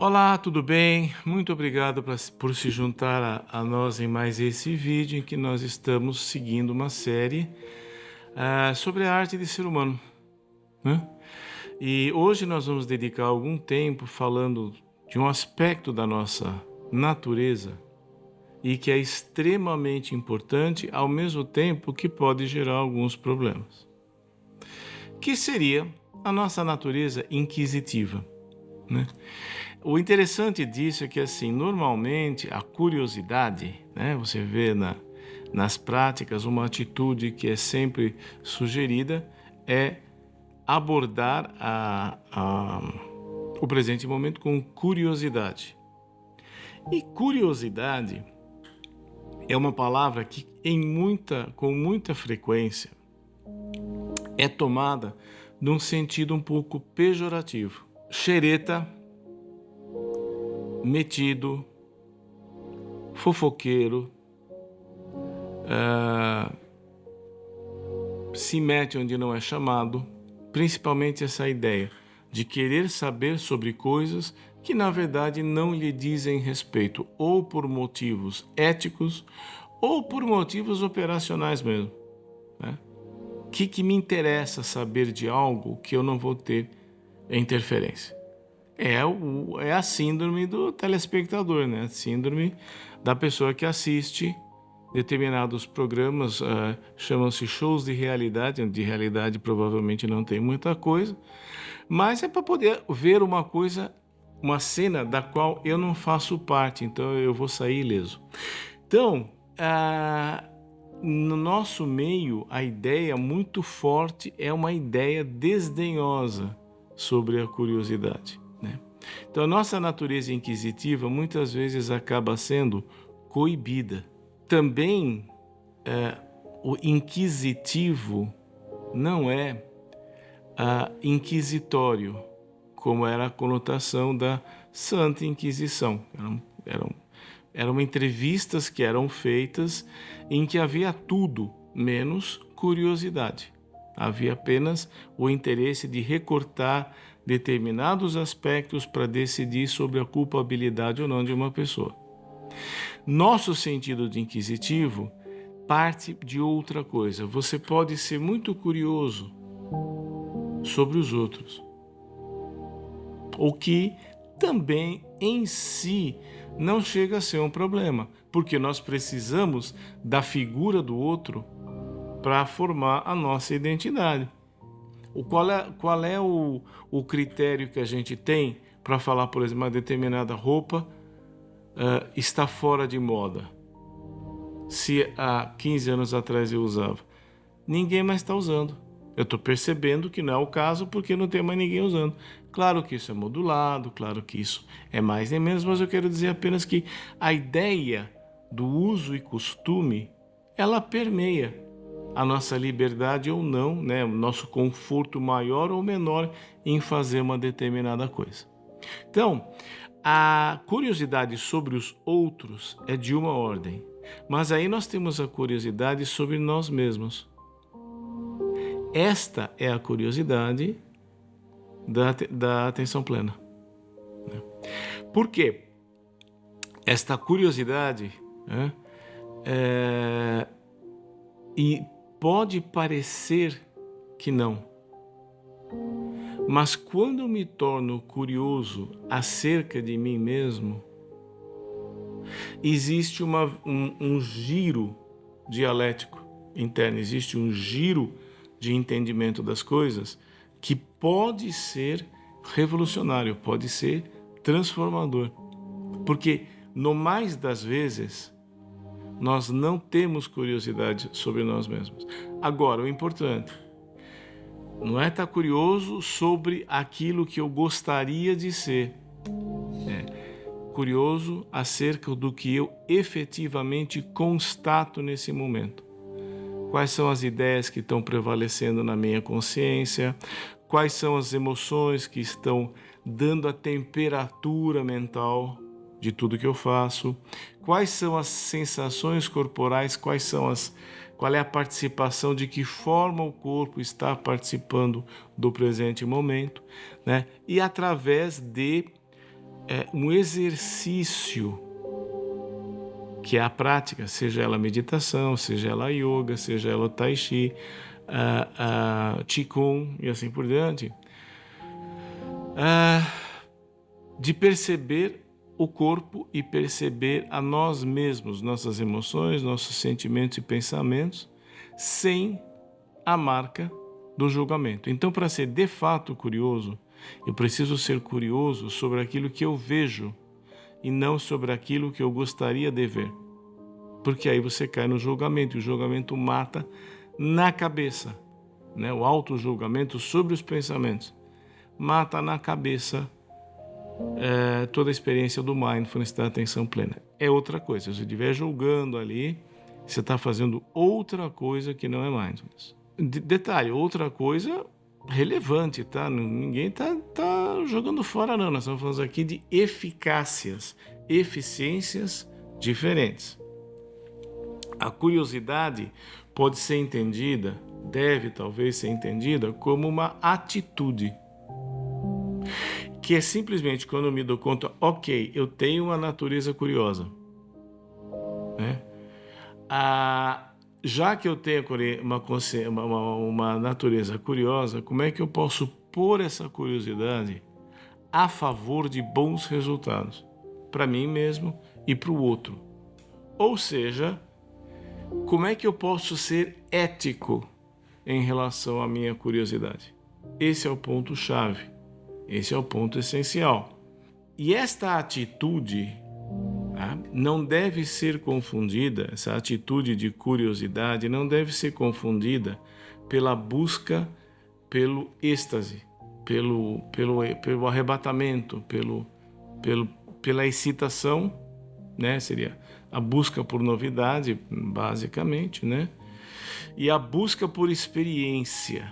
Olá, tudo bem? Muito obrigado por se juntar a nós em mais esse vídeo em que nós estamos seguindo uma série sobre a arte de ser humano, né? E hoje nós vamos dedicar algum tempo falando de um aspecto da nossa natureza e que é extremamente importante, ao mesmo tempo que pode gerar alguns problemas, que seria a nossa natureza inquisitiva, né? O interessante disso é que, assim, normalmente a curiosidade, né, você vê nas práticas uma atitude que é sempre sugerida é abordar o presente momento com curiosidade. E curiosidade é uma palavra que com muita frequência é tomada num sentido um pouco pejorativo. Xereta, metido, fofoqueiro, se mete onde não é chamado, principalmente essa ideia de querer saber sobre coisas que na verdade não lhe dizem respeito, ou por motivos éticos, ou por motivos operacionais mesmo, né? Que me interessa saber de algo que eu não vou ter interferência? É a síndrome do telespectador, né? A síndrome da pessoa que assiste determinados programas, chamam-se shows de realidade. De realidade provavelmente não tem muita coisa, mas é para poder ver uma coisa, uma cena da qual eu não faço parte, então eu vou sair ileso. Então, no nosso meio, a ideia muito forte é uma ideia desdenhosa sobre a curiosidade, né? Então, a nossa natureza inquisitiva muitas vezes acaba sendo coibida. Também, o inquisitivo não é inquisitório, como era a conotação da Santa Inquisição. Eram entrevistas que eram feitas em que havia tudo menos curiosidade. Havia apenas o interesse de recortar determinados aspectos para decidir sobre a culpabilidade ou não de uma pessoa. Nosso sentido de inquisitivo parte de outra coisa. Você pode ser muito curioso sobre os outros, o que também em si não chega a ser um problema, porque nós precisamos da figura do outro para formar a nossa identidade. Qual é o critério que a gente tem para falar, por exemplo, uma determinada roupa está fora de moda? Se há 15 anos atrás eu usava, ninguém mais está usando. Eu estou percebendo que não é o caso porque não tem mais ninguém usando. Claro que isso é modulado, claro que isso é mais nem menos, mas eu quero dizer apenas que a ideia do uso e costume, ela permeia a nossa liberdade ou não, né? O nosso conforto maior ou menor em fazer uma determinada coisa. Então, a curiosidade sobre os outros é de uma ordem, mas aí nós temos a curiosidade sobre nós mesmos. Esta é a curiosidade da atenção plena. Por quê? Esta curiosidade, né, e pode parecer que não, mas quando eu me torno curioso acerca de mim mesmo, existe um giro dialético interno, existe um giro de entendimento das coisas que pode ser revolucionário, pode ser transformador. Porque, no mais das vezes, nós não temos curiosidade sobre nós mesmos. Agora, o importante não é estar curioso sobre aquilo que eu gostaria de ser. Curioso acerca do que eu efetivamente constato nesse momento. Quais são as ideias que estão prevalecendo na minha consciência? Quais são as emoções que estão dando a temperatura mental de tudo que eu faço? Quais são as sensações corporais? Qual é a participação? De que forma o corpo está participando do presente momento, né? E através de é um exercício que é a prática, seja ela meditação, seja ela yoga, seja ela tai chi, qigong e assim por diante, de perceber o corpo e perceber a nós mesmos, nossas emoções, nossos sentimentos e pensamentos, sem a marca do julgamento. Então, para ser de fato curioso, eu preciso ser curioso sobre aquilo que eu vejo e não sobre aquilo que eu gostaria de ver. Porque aí você cai no julgamento, e o julgamento mata na cabeça, né? O auto-julgamento sobre os pensamentos mata na cabeça toda a experiência do mindfulness, da atenção plena. É outra coisa. Se você estiver julgando ali, você está fazendo outra coisa que não é mindfulness. Detalhe, outra coisa relevante, tá? Ninguém tá jogando fora, não. Nós estamos falando aqui de eficácias, eficiências diferentes. A curiosidade pode ser entendida, deve talvez ser entendida como uma atitude, que é simplesmente quando eu me dou conta, ok, eu tenho uma natureza curiosa, né? Já que eu tenho uma natureza curiosa, como é que eu posso pôr essa curiosidade a favor de bons resultados para mim mesmo e para o outro? Ou seja, como é que eu posso ser ético em relação à minha curiosidade? Esse é o ponto-chave, esse é o ponto essencial. E esta atitude não deve ser confundida, essa atitude de curiosidade não deve ser confundida pela busca pelo êxtase, pelo arrebatamento, pela excitação, né? Seria a busca por novidade, basicamente, né? E a busca por experiência,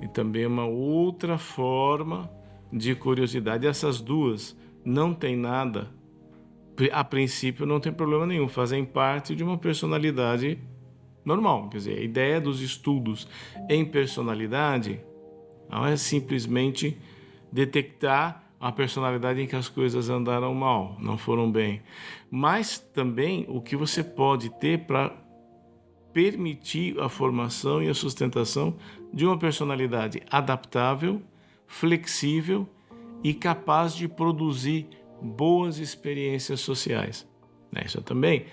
e também uma outra forma de curiosidade. Essas duas não tem nada, a princípio não tem problema nenhum, fazem parte de uma personalidade normal. Quer dizer, a ideia dos estudos em personalidade não é simplesmente detectar a personalidade em que as coisas andaram mal, não foram bem, mas também o que você pode ter para permitir a formação e a sustentação de uma personalidade adaptável, flexível e capaz de produzir boas experiências sociais. Isso também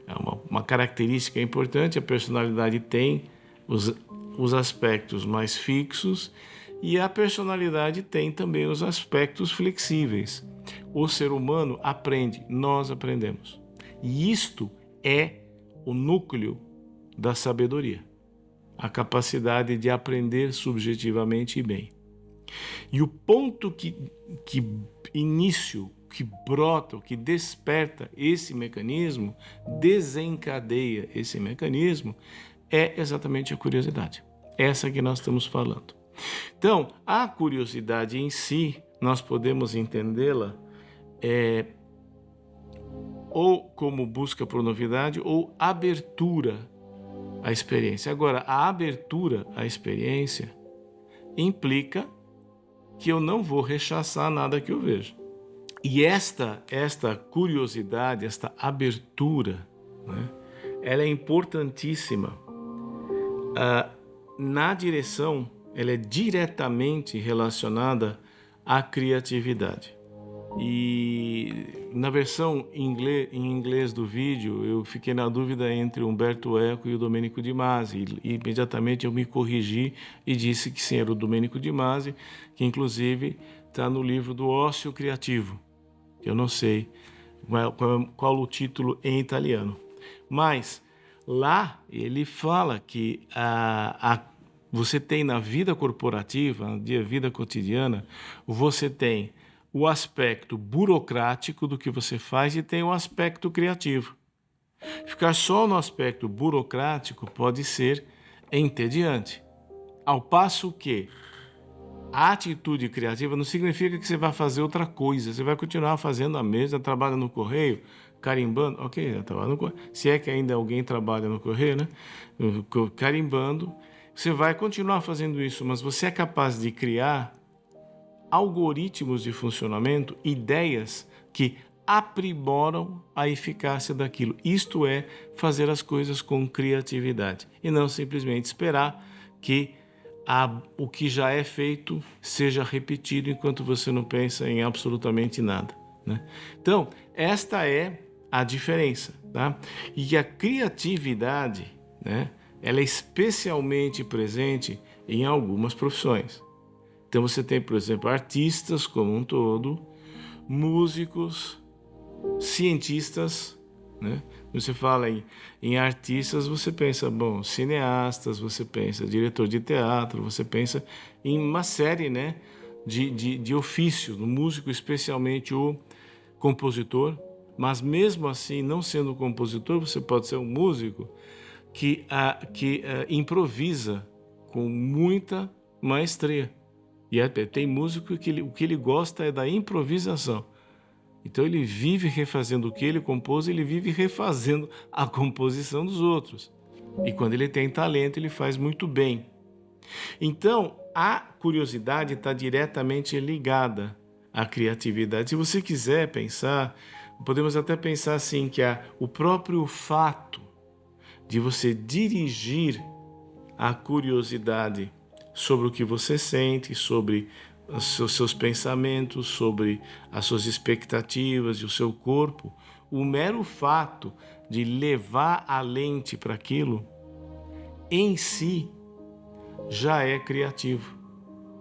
é uma característica importante. A personalidade tem os aspectos mais fixos e a personalidade tem também os aspectos flexíveis. O ser humano aprende, nós aprendemos. E isto é o núcleo da sabedoria, a capacidade de aprender subjetivamente e bem. E o ponto que brota, que desperta esse mecanismo, desencadeia esse mecanismo, é exatamente a curiosidade. Essa que nós estamos falando. Então, a curiosidade em si, nós podemos entendê-la ou como busca por novidade ou abertura à experiência. Agora, a abertura à experiência implica que eu não vou rechaçar nada que eu vejo. E esta curiosidade, esta abertura, né, ela é importantíssima na direção, ela é diretamente relacionada à criatividade. E na versão em inglês do vídeo, eu fiquei na dúvida entre o Umberto Eco e o Domenico Di Masi. E imediatamente eu me corrigi e disse que sim, era o Domenico Di Masi, que inclusive está no livro do Ócio Criativo. Eu não sei qual o título em italiano. Mas lá ele fala que você tem na vida corporativa, na vida cotidiana, você tem o aspecto burocrático do que você faz e tem o aspecto criativo. Ficar só no aspecto burocrático pode ser entediante. Ao passo que a atitude criativa não significa que você vai fazer outra coisa. Você vai continuar fazendo a mesma, trabalha no correio, carimbando. Ok, trabalha no correio. Se é que ainda alguém trabalha no correio, né? Carimbando. Você vai continuar fazendo isso, mas você é capaz de criar algoritmos de funcionamento, ideias que aprimoram a eficácia daquilo. Isto é, fazer as coisas com criatividade e não simplesmente esperar que o que já é feito seja repetido enquanto você não pensa em absolutamente nada, né? Então, esta é a diferença, tá? E a criatividade, né, ela é especialmente presente em algumas profissões. Então você tem, por exemplo, artistas como um todo, músicos, cientistas, né? Você fala em artistas, você pensa, bom, cineastas, você pensa diretor de teatro, você pensa em uma série, né, de ofícios, no músico especialmente o compositor, mas mesmo assim, não sendo compositor, você pode ser um músico que improvisa com muita maestria. E tem músico que o que ele gosta é da improvisação. Então ele vive refazendo o que ele compôs, ele vive refazendo a composição dos outros. E quando ele tem talento, ele faz muito bem. Então, a curiosidade está diretamente ligada à criatividade. Se você quiser pensar, podemos até pensar assim, que o próprio fato de você dirigir a curiosidade sobre o que você sente, sobre os seus pensamentos, sobre as suas expectativas e o seu corpo, o mero fato de levar a lente para aquilo, em si, já é criativo,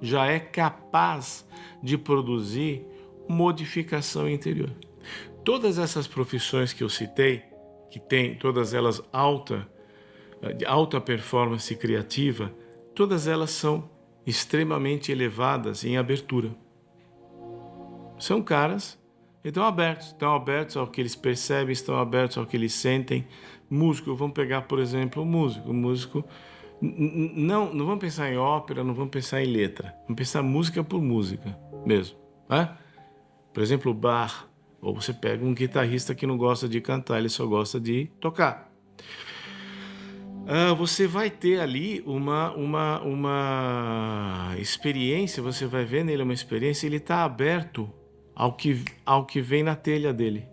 já é capaz de produzir modificação interior. Todas essas profissões que eu citei, que tem todas elas de alta performance criativa, todas elas são extremamente elevadas em abertura. São caras que estão abertos ao que eles percebem, estão abertos ao que eles sentem. Músico, vamos pegar, por exemplo, o músico. Não vamos pensar em ópera, não vamos pensar em letra. Vamos pensar música por música mesmo, né? Por exemplo, Bach. Ou você pega um guitarrista que não gosta de cantar, ele só gosta de tocar. Você vai ter ali uma experiência, você vai ver nele uma experiência, ele está aberto ao que vem na telha dele.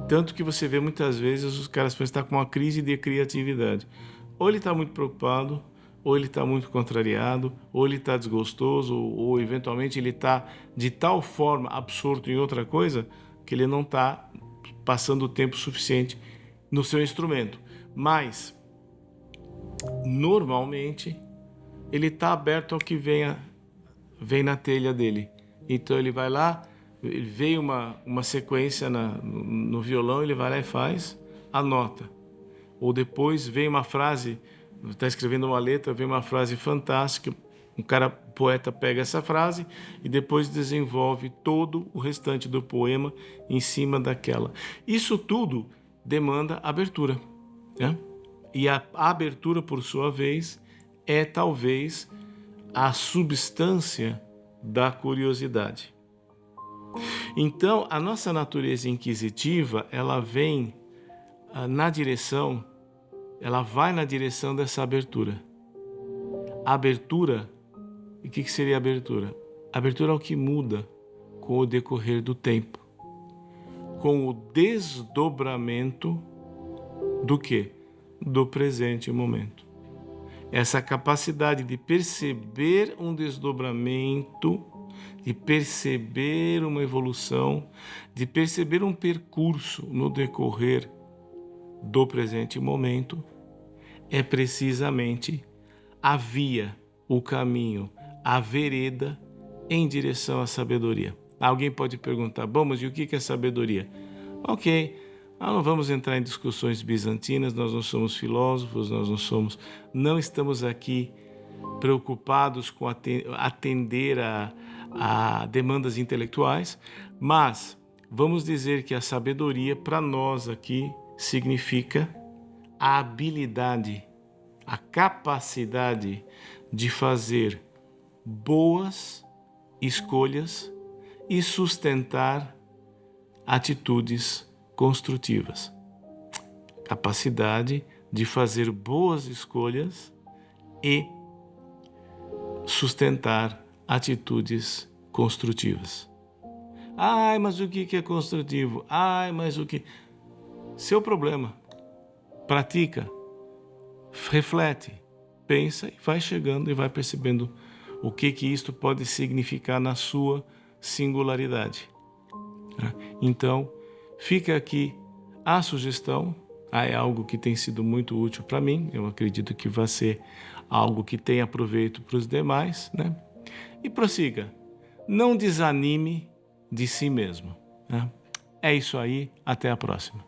Tanto que você vê muitas vezes os caras podem estar com uma crise de criatividade. Ou ele está muito preocupado, ou ele está muito contrariado, ou ele está desgostoso, ou eventualmente ele está de tal forma absorto em outra coisa que ele não está passando o tempo suficiente no seu instrumento. Mas normalmente ele está aberto ao que vem na telha dele. Então ele vai lá, veio uma sequência no violão, ele vai lá e faz a nota. Ou depois vem uma frase, está escrevendo uma letra, vem uma frase fantástica, poeta pega essa frase e depois desenvolve todo o restante do poema em cima daquela. Isso tudo demanda abertura, né? E a abertura, por sua vez, é talvez a substância da curiosidade. Então, a nossa natureza inquisitiva, ela vai na direção dessa abertura. Abertura, e o que seria abertura? Abertura é o que muda com o decorrer do tempo, com o desdobramento do quê? Do presente momento. Essa capacidade de perceber um desdobramento, de perceber uma evolução, de perceber um percurso no decorrer do presente momento, é precisamente a via, o caminho, a vereda em direção à sabedoria. Alguém pode perguntar, bom, mas e o que é sabedoria? Ok, nós não vamos entrar em discussões bizantinas, nós não somos filósofos, não estamos aqui preocupados com atender a demandas intelectuais, mas vamos dizer que a sabedoria para nós aqui significa a habilidade, a capacidade de fazer boas escolhas e sustentar atitudes construtivas. Capacidade de fazer boas escolhas e sustentar atitudes construtivas. Ai, mas o que é construtivo? Ai, mas o que... Seu problema. Pratica, reflete, pensa e vai chegando e vai percebendo o que isto pode significar na sua singularidade. Então, fica aqui a sugestão. É algo que tem sido muito útil para mim. Eu acredito que vai ser algo que tenha proveito para os demais, né? E prossiga. Não desanime de si mesmo, né? É isso aí. Até a próxima.